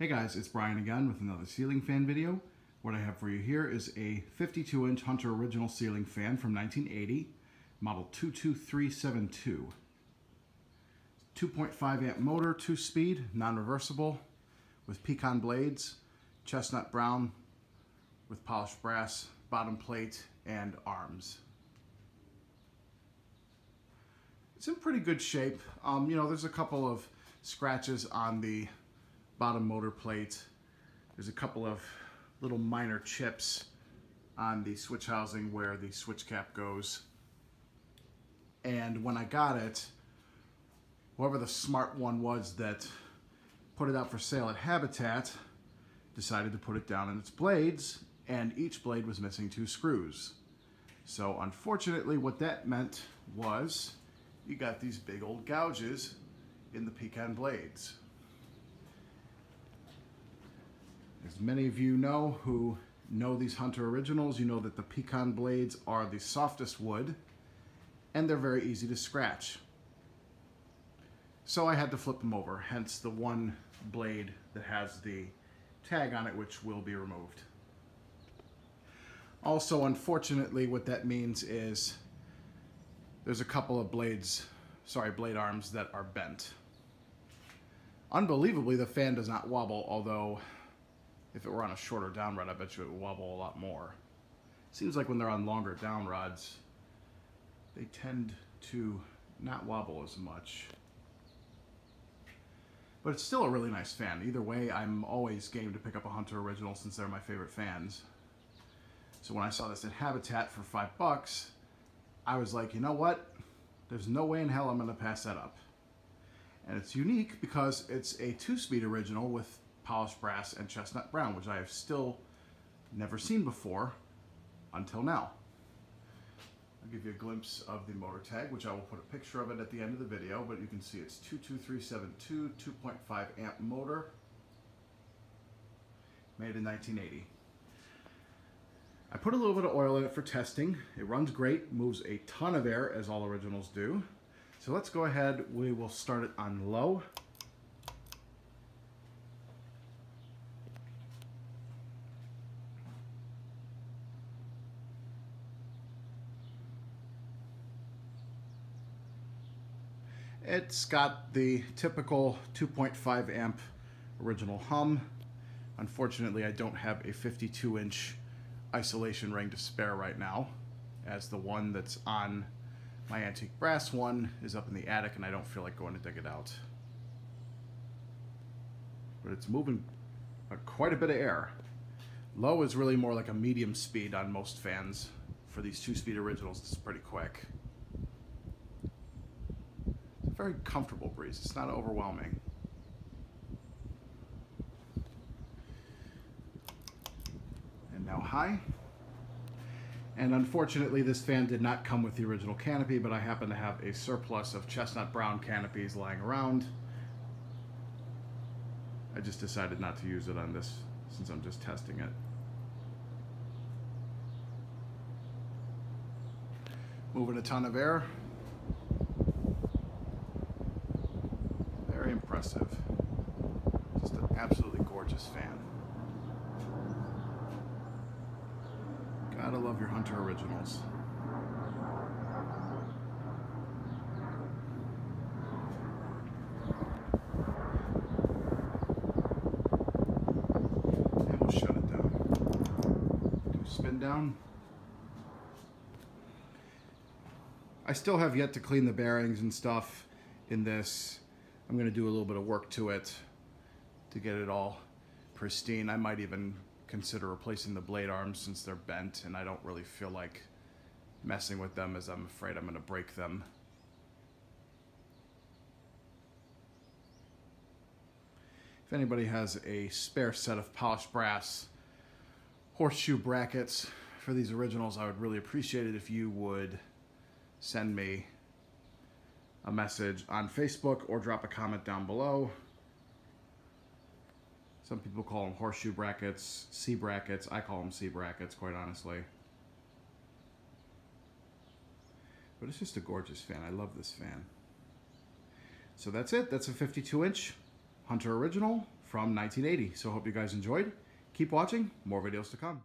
Hey guys, it's Brian again with another ceiling fan video. What I have for you here is a 52-inch Hunter original ceiling fan from 1980, model 22372. 2.5 amp motor, 2-speed, non-reversible, with pecan blades, chestnut brown, with polished brass, bottom plate, and arms. It's in pretty good shape. There's a couple of scratches on the bottom motor plate. There's a couple of little minor chips on the switch housing where the switch cap goes. And when I got it, whoever the smart one was that put it out for sale at Habitat decided to put it down in its blades, and each blade was missing 2 screws. So unfortunately what that meant was you got these big old gouges in the pecan blades. As many of you know who know these Hunter originals, you know that the pecan blades are the softest wood and they're very easy to scratch. So I had to flip them over, hence the one blade that has the tag on it, which will be removed. Also, unfortunately, what that means is there's a couple of blade arms that are bent. Unbelievably, the fan does not wobble, although if it were on a shorter down rod, I bet you it would wobble a lot more. Seems like when they're on longer down rods, they tend to not wobble as much. But it's still a really nice fan. Either way, I'm always game to pick up a Hunter original since they're my favorite fans. So when I saw this at Habitat for $5, I was like, you know what? There's no way in hell I'm gonna pass that up. And it's unique because it's a 2-speed original with polished brass and chestnut brown, which I have still never seen before until now. I'll give you a glimpse of the motor tag, which I will put a picture of it at the end of the video, but you can see it's 22372, 2.5 amp motor, made in 1980. I put a little bit of oil in it for testing. It runs great, moves a ton of air, as all originals do. So let's go ahead, we will start it on low. It's got the typical 2.5 amp original hum. Unfortunately, I don't have a 52-inch isolation ring to spare right now, as the one that's on my antique brass one is up in the attic and I don't feel like going to dig it out. But it's moving quite a bit of air. Low is really more like a medium speed on most fans. For these 2-speed originals, it's pretty quick. Very comfortable breeze. It's not overwhelming. And now high. And unfortunately, this fan did not come with the original canopy, but I happen to have a surplus of chestnut brown canopies lying around. I just decided not to use it on this since I'm just testing it. Moving a ton of air. Very impressive. Just an absolutely gorgeous fan. Gotta love your Hunter originals. And we'll shut it down. Do a spin down. I still have yet to clean the bearings and stuff in this. I'm going to do a little bit of work to it to get it all pristine. I might even consider replacing the blade arms since they're bent and I don't really feel like messing with them, as I'm afraid I'm going to break them. If anybody has a spare set of polished brass horseshoe brackets for these originals, I would really appreciate it if you would send me a message on Facebook or drop a comment down below. Some people call them horseshoe brackets, C brackets. I call them C brackets, quite honestly. But it's just a gorgeous fan. I love this fan. So that's it. That's a 52-inch Hunter original from 1980. So I hope you guys enjoyed. Keep watching, more videos to come.